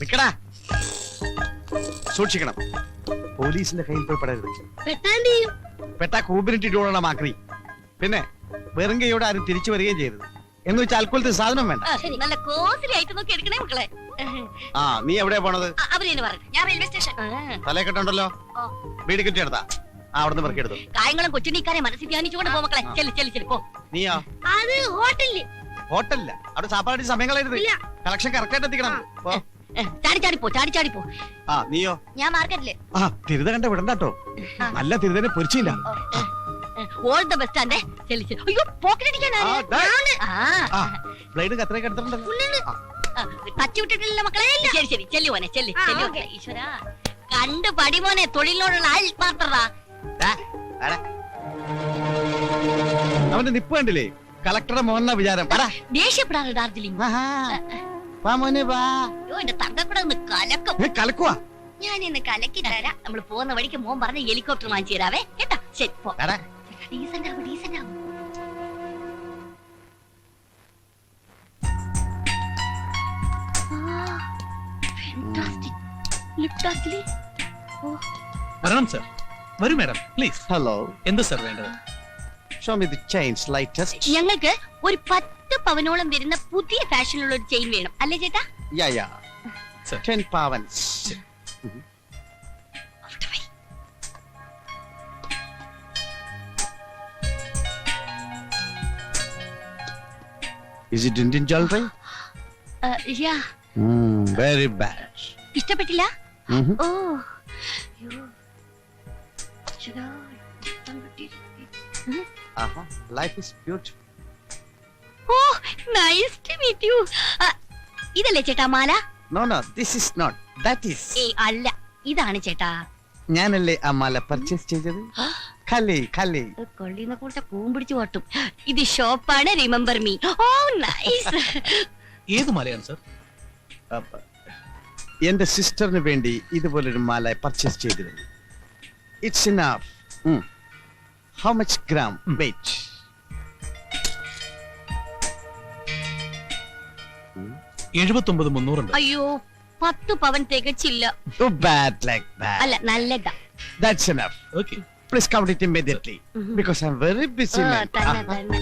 നിക്കടാ, സൂക്ഷിക്കണം. പോലീസിന്റെ കയ്യിൽ പോയി പെടരുത്. പെട്ടാ കൂമ്പിനിട്ടിട്ടുള്ള മാക്രി. പിന്നെ വെറും കൈയോടെ ആരും തിരിച്ചു വരികയും ചെയ്യരുത്. എന്ന് വെച്ചാൽ അൽക്കൊലത്തെ സാധനം വേണ്ട. നല്ല കോസ്റ്റലി ആയിട്ട് നോക്കി എടുക്കണേ മക്കളെ. ആ, നീ എവിടെയാ പോണത്? ഞാൻ റെയിൽവേ സ്റ്റേഷൻ. തലക്കെട്ടുണ്ടല്ലോ, വീട് കിട്ടിയെടുത്താ. അവിടുന്ന് പെറുക്കിയെടുത്തു. കായങ്ങളും കൊച്ചുണ്ണിക്കാരെ മനസ്സിൽ ധ്യാനിച്ചുകൊണ്ട് പോ മക്കളെ. ചെല്ലി ചെല്ലി ചെല്ലി പോ. നീയോ? അത് ഹോട്ടലില്. ഹോട്ടലില്ല, അവിടെ സാപ്പാടി സമയം കളയരുത്. കളക്ഷൻ കറക്റ്റ് ആയിട്ട് എത്തിക്കണം. ചാടി ചാടിപ്പോ, ചാടി ചാടിപ്പോ. ആ, നീയോ? ഞാൻ മാർക്കറ്റില്. ആ, തിരുത കണ്ട വിടണ്ടാട്ടോ. നല്ല തിരുതനെ പൊരിച്ചില്ല. ഓൾ ദ ബെസ്റ്റ് ആൻഡ് ചെല്ലി ചെല്ലി. അയ്യോ, പോക്കറ്റ് അടിക്കാനാണ്. ബ്ലേഡ് കത്രയൊക്കെ എടുത്തിട്ടുണ്ടല്ലോ. ടച്ച് വിട്ടിട്ടില്ല മക്കളെ. ശരി ശരി, ചെല്ലി മോനെ, ചെല്ലി ചെല്ലി. ഈശ്വരാ, കണ്ട് പടിമോനെ, തൊഴിലിനോടുള്ള ആത്മാർത്ഥത. അവന്റെ നിപ്പ് കണ്ടില്ലേ? കളക്ടറുടെ മോഹന വിചാരം. ദേഷ്യപ്പെടാണ് ഡാർജിലിംഗ്. എന്റെ തങ്കക്കൂടെ ഒന്ന് കലക്കും. കലക്കുവാ? ഞാൻ ഇന്ന് കലക്കി തരാം. നമ്മള് പോകുന്ന വഴിക്ക് മോൻ പറഞ്ഞ ഹെലികോപ്റ്റർ വാങ്ങിച്ചു തരാവേ. കേട്ടാ? ശരി, പോ. ഡീസന്റ് ആവും, ഡീസന്റ് ആവും. വരണം സർ. വരൂ മാഡം, പ്ലീസ്. ഹലോ. എന്ത് സർ വേണ്ടത്? Show me the chains, latest. ഞങ്ങൾക്ക് ഒരു 10 പവനോളം വരുന്ന പുതിയ ഫാഷനിലുള്ള ഒരു ചെയിൻ വേണം, അല്ലേ ചേട്ടാ? Yeah. Sir. 10 pavans. Is it Indian jewelry? Yeah. Very bad. ഇഷ്ടപ്പെട്ടില്ല? ഓ. Life is beautiful. Oh, nice to meet you. ഇതല്ലേ ചേട്ടാ മാല? No, this is not. That is. അല്ല, ഇതാണ് ചേട്ടാ. ഞാനല്ലേ ആ മാല പർച്ചേസ് ചെയ്തത്. കൊള്ളിന്ന് കൂട്ട കൂമ്പിടിച്ചു പോട്ടും. ഇത് ഷോപ്പാണ്, റിമെമ്പർ മീ. ഓ, നൈസ്. ഏത് മാലയാണ് സർ? എന്റെ സിസ്റ്ററിന് വേണ്ടി ഇതുപോലൊരു മാല പർച്ചേസ് ചെയ്തിരുന്നു. It's enough. How much gram weight? 79,300 ഉണ്ട്. അയ്യോ, 10 പവൻ തികച്ചില്ല. Too bad like that. അല്ല, നല്ലതാ. That's enough. Okay. Please count it immediately because I'm very busy man. തന്നെ.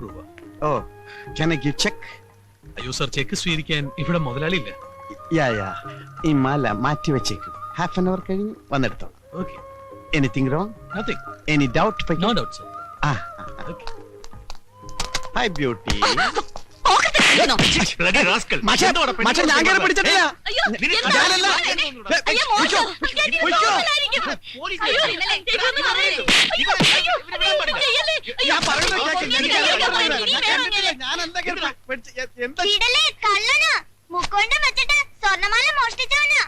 രൂപ. Oh, can I give check? അയ്യോ സർ, ചെക്ക് സ്വീകരിക്കാൻ ഇവിടെ മുതലാളിയില്ല. Yeah. ഈ മാല മാറ്റി വെച്ചേക്കും. ഹാഫ് ആൻ അവർ കഴിഞ്ഞ് വന്നെടുത്തോ. Okay. Anything wrong? Nothing. Any doubt? No doubt sir. Okay. Hi beauty. Bloody rascal. മച്ചാ ഞാൻ കേറി പിടിച്ചിട്ടില്ല. അയ്യോ, ഞാനല്ല. അയ്യോ, മോശം. അയ്യോ, ഇന്നലെ ചേട്ടൊന്ന് പറയല്ലേ. ഞാൻ പറയുന്നത് എന്താ മുക്കൊണ്ട് വെച്ചിട്ട് സ്വർണ്ണമാല മോഷ്ടിച്ചവനാ.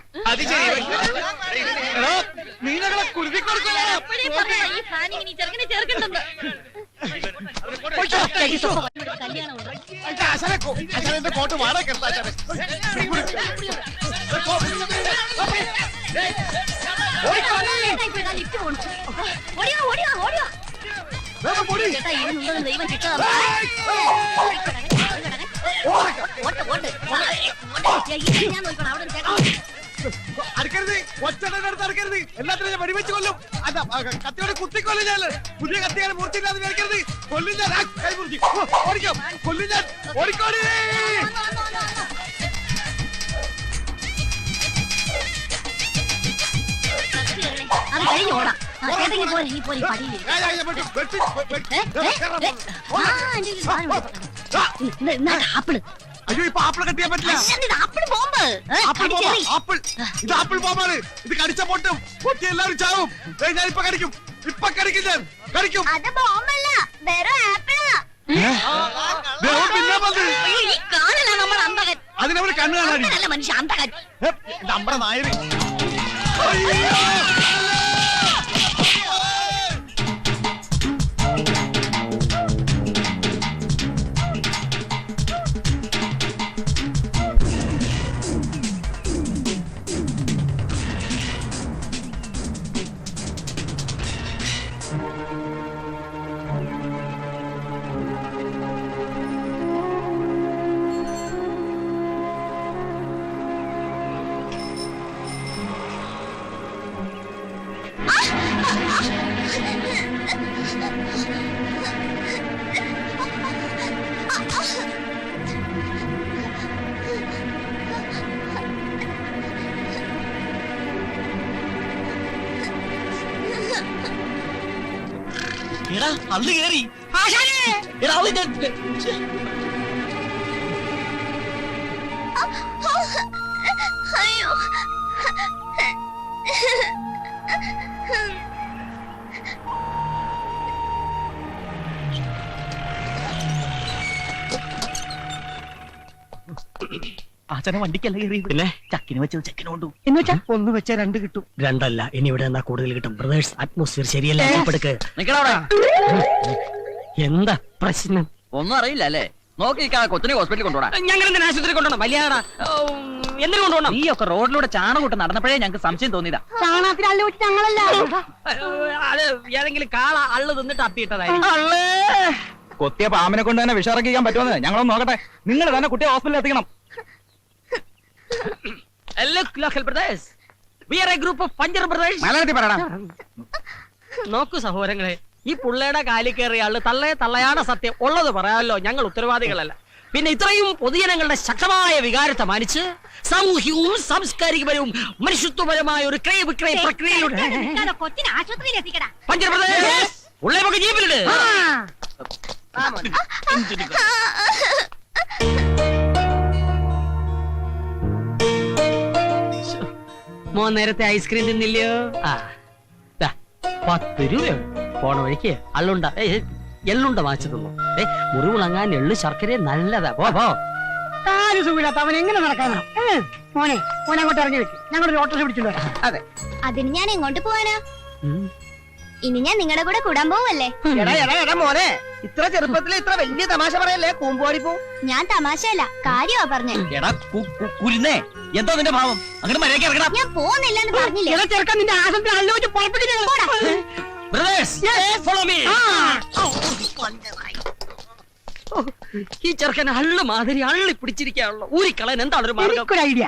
നീനകളെ കുരുതി കൊടുക്കണോ? ഈ ഫാനിങ്ങിന് ഈ ചെറുക്കനെ ചേർക്കണ്ടെന്ന്. കോട്ട് വാടക ദൈവം കിട്ടാ. അടുക്കരുത്, ഒച്ചടത്ത് അടുക്കരുത്. എല്ലാത്തിനും ഞാൻ വെടിവെച്ച് കൊല്ലും. കത്തിയോടെ കുത്തിക്കൊല്ലും ഞാൻ. പുതിയ കത്തിയാണ് മുറിച്ചില്ലാതെ മേടിക്കരുത്. കൊല്ലും ഞാൻ. കൈ മുറിച്ച് ഓടിക്കോ, കൊല്ലും ഞാൻ. ഓടിക്കോടി. അത് കഴിഞ്ഞോടാ. ആപ്പിള്. അയ്യോ, ഇപ്പൊ ആപ്പിൾ കട്ടിയാൻ പറ്റില്ല. Apple bomb. ഇത് ആപ്പിൾ ബോംബാണ്. ഇത് കടിച്ച പൊട്ടും. പൊട്ടി എല്ലാവരും ചാവും. ഞാനിപ്പൊ കടിക്കും. ഞാൻ കടിക്കും. അത് ബോംബല്ല, വെറും ആപ്പിളാ. അതിനവര് കണ്ണു കാണാൻ മനുഷ്യ അന്തകൻ. നമ്മുടെ നായര്. എടാ അള്ളു കേറി എടാ അവളിന്റെ അയ്യോ ആചാരം വണ്ടിക്കല്ല കയറി പിന്നെ ചക്കിന് വെച്ചത് ചെക്കിന് കൊണ്ടു എന്ന് വെച്ചാ ഒന്ന് വെച്ചാ രണ്ട് കിട്ടും. രണ്ടല്ല ഇനി ഇവിടെ എന്നാ കൂടുതൽ കിട്ടും. ബ്രദേഴ്സ് അറ്റ്മോസ്ഫിയർ ശരിയല്ല. നിക്കടവിടെ എന്താ പ്രശ്നം? ഒന്നും അറിയില്ല അല്ലേ? നോക്കി കൊച്ചിനെ ഹോസ്പിറ്റലിൽ കൊണ്ടുപോടാ. ഞങ്ങൾ എന്തിനാ ആശുപത്രി കൊണ്ടുപോകണം? വലിയാടാ എന്തിനു കൊണ്ടുപോകണം? നീ ഒക്കെ റോഡിലൂടെ ചാണകൂട്ട് നടന്നപ്പോഴേ ഞങ്ങൾക്ക് സംശയം തോന്നിയതാ. ചാണകത്തിന് അള്ള വെച്ച് ഞങ്ങളല്ല. അത് ഏതെങ്കിലും കാള അള്ളു തിന്നിട്ട് അപ്പിയിട്ടതായിരിക്കും. കൊത്തിയ പാമ്പിനെ കൊണ്ട് തന്നെ വിഷറക്കിക്കാൻ പറ്റുമെന്ന് ഞങ്ങളൊന്ന് നോക്കട്ടെ. നിങ്ങൾ തന്നെ കുട്ടിയെ ഹോസ്പിറ്റലിൽ എത്തിക്കണം. മലയാളത്തിൽ പറയടാ. നോക്കൂ സഹോദരങ്ങളെ, ഈ പുള്ളയുടെ കാലി കയറിയ ആള് തള്ളയാണ് സത്യം. ഉള്ളത് പറയാമല്ലോ, ഞങ്ങൾ ഉത്തരവാദികളല്ല. പിന്നെ ഇത്രയും പൊതുജനങ്ങളുടെ ശക്തമായ വികാരത്തെ മാനിച്ച് സാമൂഹ്യവും സാംസ്കാരികപരവും മനുഷ്യത്വപരമായ ഒരു ക്രയവിക്രയ പ്രക്രിയയിലൂടെ കൊച്ചിനെ ആശുപത്രിയിൽ എത്തിക്കടാ. പഞ്ചർപ്രദേശ് ഉള്ളവർക്ക് ജീപ്പിലിട്. മോൻ നേരത്തെ ഐസ്ക്രീം തിന്നില്ലയോ? ആ 10 രൂപയുണ്ട്. പോണ വഴിക്ക് അള്ളുണ്ട എള്ളുണ്ട വാങ്ങിച്ചു തന്നു. മുറിവുണങ്ങാൻ എള്ളു ശർക്കര നല്ലതാ. പോ കാല് സുഖമില്ലാത്ത അവൻ എങ്ങനെ നടക്കാനാ? മോനെ അങ്ങോട്ട് ഇറങ്ങി വെക്കും. ഞങ്ങളൊരു ഓട്ടോ പിടിച്ചല്ലോ. അതെ. അതിന് ഞാൻ എങ്ങോട്ട് പോവാനാ? ഇനി ഞാൻ നിങ്ങളുടെ കൂടെ കൂടാൻ പോവല്ലേ? എടാ മോനെ, ഇത്ര ചെറുപ്പത്തിൽ ഇത്ര വലിയ തമാശ പറയല്ലേ. കൂമ്പോടി പോ. ഞാൻ തമാശയല്ല, കാര്യമാ പറഞ്ഞേ. എടാ കുരുന്നേ, എന്താ നിന്റെ ഭാവം? അങ്ങനെ മര്യാദയ്ക്ക് ഇറങ്ങണം. ഞാൻ പോകുന്നില്ലെന്ന് പറഞ്ഞില്ലേ? ചെറുക്കാൻ നിന്റെ ആശുപത്രി അല്ലോച്ച് പുറപ്പെടുക. ഈ ചെറുക്കൻ അള്ളു മാതിരി അള്ളി പിടിച്ചിരിക്കാണല്ലോ. ഊരിക്കളൻ എന്താണ് ഒരു മാർഗം? ഒരു ഐഡിയ.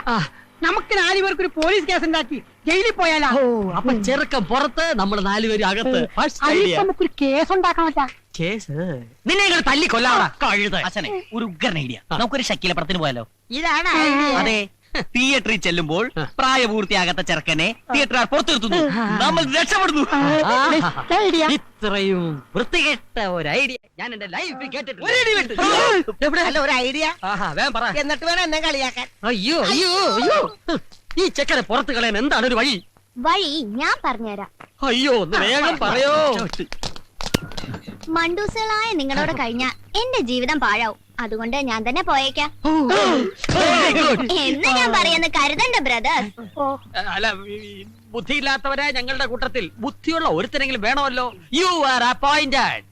നമുക്ക് 4 പേർക്ക് ഒരു പോലീസ് കേസ് ഉണ്ടാക്കി ജയിലിൽ പോയാലോ? അപ്പൊ ചെറുക്കൻ പുറത്ത്, നമ്മൾ 4 പേര് അകത്ത്. നമുക്കൊരു കേസ് ഉണ്ടാക്കാമല്ല. കേസ് നിന്നെ നിങ്ങൾ തല്ലി കൊല്ലാടാ കഴുത. അച്ഛനെ ഒരു ഉഗ്രൻ ഐഡിയ. നമുക്കൊരു ഷക്കീല പടത്തിന് പോയാലോ? ഇതാണ് അതെ, തിയേറ്ററിൽ ചെല്ലുമ്പോൾ പ്രായപൂർത്തിയാകാത്ത ചെറുക്കനെ തിയേറ്ററുകാർ പുറത്തിരുത്തുന്നു, നമ്മൾ രക്ഷപ്പെടുന്നു. ഇത്രയും വൃത്തികെട്ട ഒരു ഐഡിയ ഞാൻ എന്റെ ലൈഫിൽ കേട്ടിട്ടില്ല. അല്ല, ഒരു ഐഡിയ. വേഗം പറ. എന്നിട്ട് വേണം എന്നെ കളിയാക്കാൻ. അയ്യോ അയ്യോ അയ്യോ, ഈ ചെക്കനെ പുറത്ത് കളയാൻ എന്താണ് ഒരു വഴി? വഴി ഞാൻ പറഞ്ഞുതരാം. അയ്യോ ഒന്ന് വേഗം പറയോ. മണ്ടൂസുകളായ നിങ്ങളോട് കഴിഞ്ഞാൽ എന്റെ ജീവിതം പാഴാവും. അതുകൊണ്ട് ഞാൻ തന്നെ പോയേക്കാം എന്ന് ഞാൻ പറയുന്ന കരുതണ്ട ബ്രദേഴ്സ്. അല്ല, ബുദ്ധിയില്ലാത്തവരായ ഞങ്ങളുടെ കൂട്ടത്തിൽ ബുദ്ധിയുള്ള ഒരുത്തരെങ്കിലും വേണമല്ലോ. You are appointed.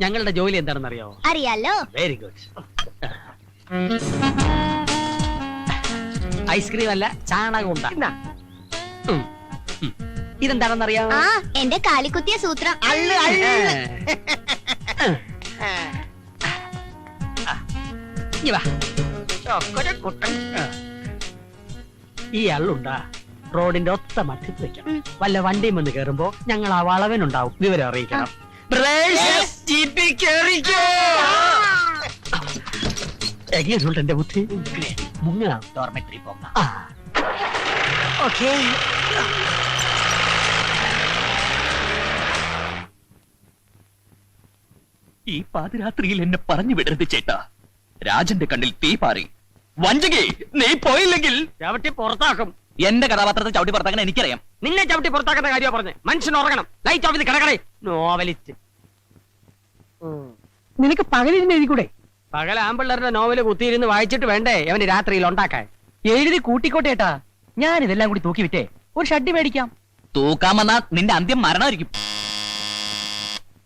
ഞങ്ങളുടെ ജോലി എന്താണെന്ന് അറിയാമോ? അറിയാലോ. Very good. ഐസ്ക്രീം അല്ല, ചാണകം ഉണ്ടാ. ഇതെന്താണെന്ന് അറിയാമോ? ആ, എന്റെ കാലിക്കുത്തിയ സൂത്രം. ഈ അള്ളുണ്ടാ റോഡിന്റെ ഒത്ത മധ്യത്ത് വെക്കണം. വല്ല വണ്ടിയും വന്ന് കേറുമ്പോ ഞങ്ങൾ ആ വളവനുണ്ടാവും, വിവരം അറിയിക്കണം. എങ്ങനെയുണ്ട് എന്റെ ബുദ്ധി? മുങ്ങാം. ഡോർമെട്രി പോകാം. ഓക്കേ. ഈ പാതിരാത്രിയിൽ എന്നെ പറഞ്ഞു വിടരുത് ചേട്ടാ. രാജന്റെ കണ്ണിൽ തീ പാറി. വഞ്ചകി, നീ പോയില്ലെങ്കിൽ ചവിട്ടി പുറത്താക്കും. എന്റെ കഥാപാത്രത്തെ ചവിട്ടി പുറത്താക്കാൻ എനിക്കറിയാം. നിന്നെ ചവിട്ടി പുറത്താക്കുന്ന കാര്യമാണ് പറഞ്ഞത്. മനുഷ്യൻ ഉറങ്ങണം. ലൈറ്റ് ഓഫ് ചെയ്ത് കിടക്കണേ. നോവലിസ്റ്റ്. നിനക്ക് പകലിരുന്ന് എഴുതിക്കൂടെ? പകൽ ആമ്പിള്ളേരുടെ നോവല് കുത്തിയിരുന്ന് വായിച്ചിട്ട് വേണ്ടേ അവന് രാത്രിയിൽ ഉണ്ടാക്കാൻ? എഴുതി കൂട്ടിക്കോട്ടേട്ടാ. ഞാൻ ഇതെല്ലാം കൂടി തൂക്കി വിറ്റേ ഒരു ഷഡ്ഡി മേടിക്കാം. തൂക്കാൻ വന്നാ നിന്റെ അന്ത്യം മരണമായിരിക്കും.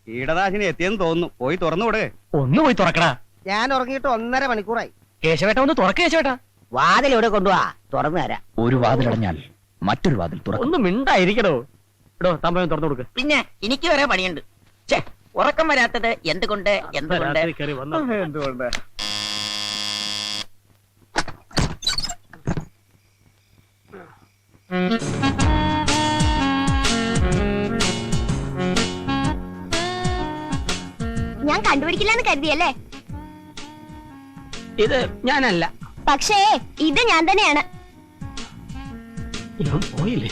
കീടനാശിനി എത്തിയെന്ന് തോന്നുന്നു, പോയി തുറന്നുവിട്. ഒന്ന് പോയി തുറക്കടാ. ഞാൻ ഉറങ്ങിയിട്ട് 1.5 മണിക്കൂറായി. കേശവേട്ട ഒന്ന് തുറക്ക കേശവേട്ടാ. വാതിൽ ഇവിടെ കൊണ്ടുപോവാ, തുറന്നു തരാം. ഒരു വാതിലടഞ്ഞാൽ മറ്റൊരു വാതിൽ തുറക്കും. ഒന്ന് മിണ്ടായിരിക്കടോ. എടോ തമ്പയം തുറന്നു കൊടുക്ക്. പിന്നെ എനിക്ക് വരെ പണിയുണ്ട്. ഉറക്കം വരാത്തത് എന്തുകൊണ്ട്? രാത്രി കയറി വന്നോ. എന്തുകൊണ്ട്? ഞാൻ കണ്ടുപിടിക്കില്ലെന്ന് കരുതിയല്ലേ? ഇത് ഞാനല്ല. പക്ഷേ ഇത് ഞാൻ തന്നെയാണ്. ഇവൻ പോയില്ലേ?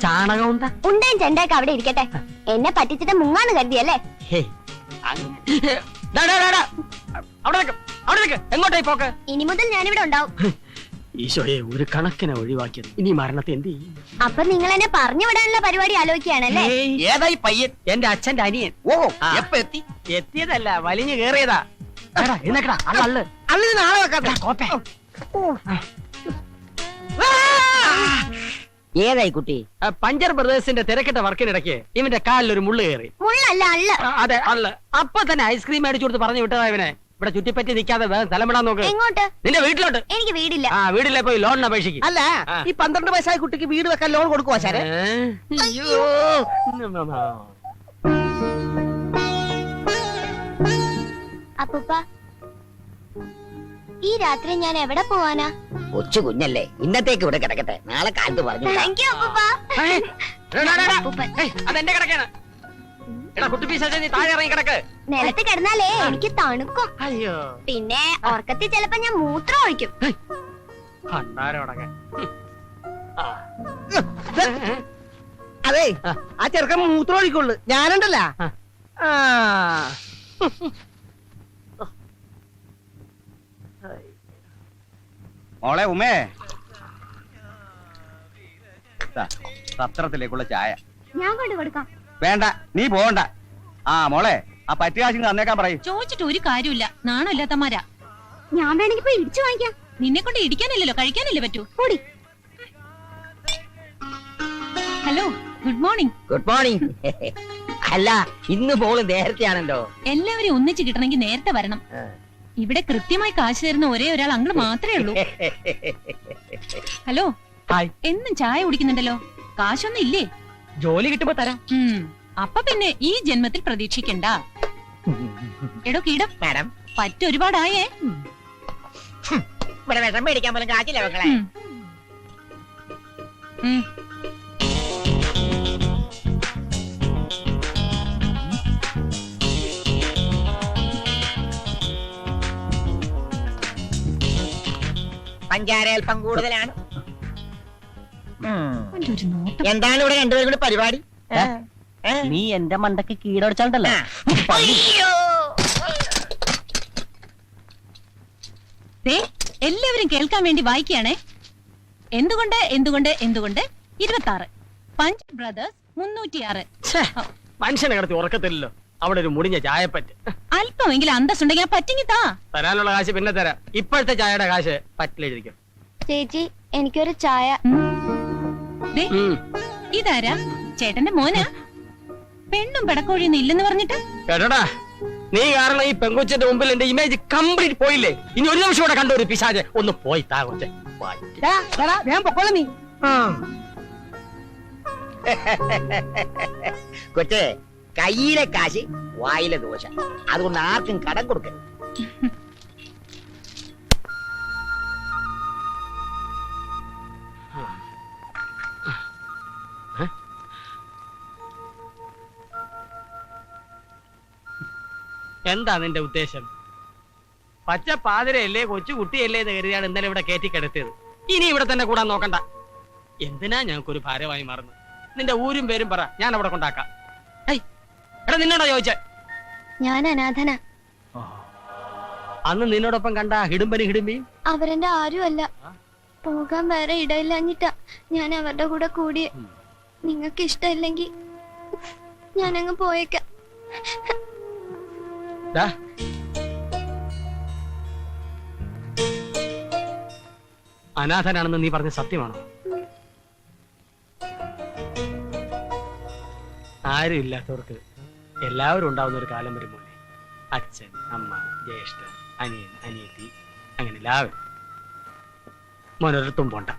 ചാണകം ഉണ്ടാ. ഉണ്ടേം ചെണ്ടയൊക്കെ അവിടെ ഇരിക്കട്ടെ. എന്നെ പറ്റിച്ചിട്ട് മുങ്ങാന്ന് കരുതിയല്ലേ? എങ്ങോട്ടായി പോക്ക്? ഇനി മുതൽ ഞാനിവിടെ ഉണ്ടാവും. ഈശോയെ, ഒരു കണക്കിനെ ഒഴിവാക്കിയത്. ഇനി മരണത്തെ എന്ത് ചെയ്യും? അപ്പൊ നിങ്ങൾ എന്നെ പറഞ്ഞു വിടാനുള്ള പരിപാടി ആലോചിക്കുകയാണല്ലേ? ഏതായി പയ്യൻ? എന്റെ അച്ഛന്റെ അനിയൻ. ഓ, ആ. എപ്പ എത്തി? എത്തിയതല്ല, വലിഞ്ഞു കേറിയതാ. എന്നക്കടാ അള്ള് അള്ളിന് നാളെ വെക്കാത്ത കോപ്പേ. ഏതായി കുട്ടി? പഞ്ചർ ബ്രദേഴ്സിന്റെ തിരക്കിട്ട വർക്കിനിടയ്ക്ക് ഇവന്റെ കാലിൽ ഒരു മുള്ളു കയറി. മുള്ളല്ല അള്ള്. അതെ, അള്ള്. അപ്പൊ തന്നെ ഐസ്ക്രീം മേടിച്ചു കൊടുത്ത് പറഞ്ഞു വിട്ടതാ ഇവനെ. ഇവിടെ ചുറ്റിപ്പറ്റി നിൽക്കാതെ വേഗം സ്ഥലമിടാൻ നോക്ക്. എങ്ങോട്ട്? നിന്റെ വീട്ടിലോട്ട്. എനിക്ക് വീടില്ല. ആ, വീട്ടിലെ പോയി ലോണിന് അപേക്ഷിക്കും. അല്ല, ഈ 12 വയസ്സായ കുട്ടിക്ക് വീട് വെക്കാൻ ലോൺ കൊടുക്കുവാ സാറേ? അയ്യോ. അപ്പൂപ്പ, ഈ രാത്രി ഞാൻ എവിടെ പോവാനാ? കൊച്ചു കുഞ്ഞല്ലേ, ഇന്നത്തേക്ക് ഇവിടെ കിടക്കട്ടെ, നാളെ കാലത്ത് പറഞ്ഞു. താങ്ക് യു അപ്പൂപ്പ. അപ്പൂപ്പൻ. അതെന്റെ കിടക്കാണ്. എടാ കുട്ടി പീസാ, നീ താഴെ ഇറങ്ങി കിടക്ക്. നിലത്ത് കിടന്നാലേ എനിക്ക് തണുക്കും. അയ്യോ, പിന്നെ ഉറക്കത്തിൽ ചിലപ്പോ ഞാൻ മൂത്രം ഒഴിക്കും. ഭണ്ഡാരമടങ്ങാൻ. അതെ, ആ ചെറുക്കൻ മൂത്രം ഒഴിക്കുള്ളു, ഞാനുണ്ടല്ല. മോളെ ഉമേ, സത്രത്തിലേക്കുള്ള ചായ. ഞാൻ കൊണ്ട് കൊടുക്കാം. വേണ്ട, നീ പോകണ്ട. ആ മോളെ, ആ പറ്റുകാശിന് തന്നേക്കാൻ പറയും. ചോദിച്ചിട്ട് ഒരു കാര്യമില്ല, നാണമില്ലാത്തമാരാ. ഞാൻ വേണമെങ്കിൽ പോയി ഇടിച്ചു വാങ്ങിക്കാം. നിന്നെ കൊണ്ട് ഇടിക്കാനില്ലല്ലോ, കഴിക്കാനല്ലേ പറ്റൂ. കൂടി. Hello, good morning. Good morning. അല്ല, ഇന്ന് പോള് നേരത്തെയാണല്ലോ. എല്ലാവരും ഒന്നിച്ച് കിട്ടണമെങ്കിൽ നേരത്തെ വരണം. ഇവിടെ കൃത്യമായി കാശ് തരുന്ന ഒരേ ഒരാൾ അങ്ങോട്ട് മാത്രമേ ഉള്ളൂ. Hello, hi. എന്നും ചായ കുടിക്കുന്നുണ്ടല്ലോ, കാശൊന്നും ഇല്ലേ? ജോലി കിട്ടുമ്പോ തരാം. അപ്പൊ പിന്നെ ഈ ജന്മത്തിൽ പ്രതീക്ഷിക്കണ്ട. എടോ കീടം, മാഡം, പറ്റൊരുപാടായേ. ഇവിടെ വിഷം മേടിക്കാൻ പോലും കാച്ചില്ല മക്കളെ. പഞ്ചാര അല്പം കൂടുതലാണ്. എന്താണ് ഇവിടെ രണ്ടുപേരും കൂടി പരിപാടി? നീ എന്റെ മണ്ടക്ക് കീടടിച്ചാണ്ടല്ലോ. എല്ലാവരും കേൾക്കാൻ വേണ്ടി വായിക്കുകയാണേ. എന്തുകൊണ്ട് എന്തുകൊണ്ട് എന്തുകൊണ്ട് 26 പഞ്ച് ബ്രദേഴ്സ് 306. മനുഷ്യനെ കിടത്തി ഉറക്കത്തില്ലല്ലോ. അവിടെ ഒരു മുടിഞ്ഞ ചായപ്പറ്റ്. അല്പമെങ്കിലും അന്തസ്സുണ്ടെങ്കിൽ പറ്റിങ്ങി താ. തരാനുള്ള കാശ് പിന്നെ തരാം. ഇപ്പോഴത്തെ ചായയുടെ കാശ് പറ്റിലെഴുതിക്കും. ചേച്ചി, എനിക്കൊരു ചായ. ദേ, ഇതാരാ? ചേട്ടന്റെ മോനാ? പെണ്ണും പെടക്കോഴിയൊന്നും ഇല്ലെന്ന് പറഞ്ഞിട്ട്. കേട്ടോടാ, നീ കാരണം ഈ പെങ്കൊച്ചിന്റെ മുമ്പിൽ എന്റെ ഇമേജ് കംപ്ലീറ്റ് പോയില്ലേ. ഇനി ഒരു നിമിഷം കൂടെ കണ്ടു ഒരു പിശാചെ. ഒന്ന് പോയി താ കൊച്ചെ. ഞാൻ പൊക്കോളൂ നീ. കൊച്ചേ, കയ്യിലെ കാശ് വായിലെ ദോശ. അതുകൊണ്ട് ആർക്കും കടം കൊടുക്കരുത്. എന്താ നിന്റെ ഉദ്ദേശം? പച്ച പാതിരയല്ലേ, കൊച്ചു കുട്ടിയല്ലേ എന്ന് കരുതിയാണ് ഇന്നലെ ഇവിടെ കയറ്റി കിടത്തിയത്. ഇനി ഇവിടെ തന്നെ കൂടാൻ നോക്കണ്ട. എന്തിനാ ഞങ്ങൾക്കൊരു ഭാരമായി മാറുന്നു? നിന്റെ ഊരും പേരും പറ, ഞാൻ അവിടെ കൊണ്ടാക്കാം. എടാ, നിന്നോടാ ചോദിച്ചേ? ഞാൻ അനാഥന. അന്ന് നിന്നോടൊപ്പം കണ്ട ഹിടുമ്പനി ഹിടുമ്പി അവരെന്റെ ആരുമല്ല. പോകാൻ വേറെ ഇടയില്ലഞ്ഞിട്ടാ ഞാൻ അവരുടെ കൂടെ കൂടിയേ. നിങ്ങൾക്ക് ഇഷ്ടമില്ലെങ്കിൽ ഞാനങ്ങ് പോയേക്കാം. അനാഥനാണെന്ന് നീ പറഞ്ഞ സത്യമാണോ? ആരും ഇല്ലാത്തവർക്ക് എല്ലാവരും ഉണ്ടാവുന്ന ഒരു കാലം വരും മോനെ. അച്ഛൻ, അമ്മ, ജ്യേഷ്ഠൻ, അനിയൻ, അനിയത്തി, അങ്ങനെ എല്ലാവരും. മോനൊരിടത്തും പോണ്ട.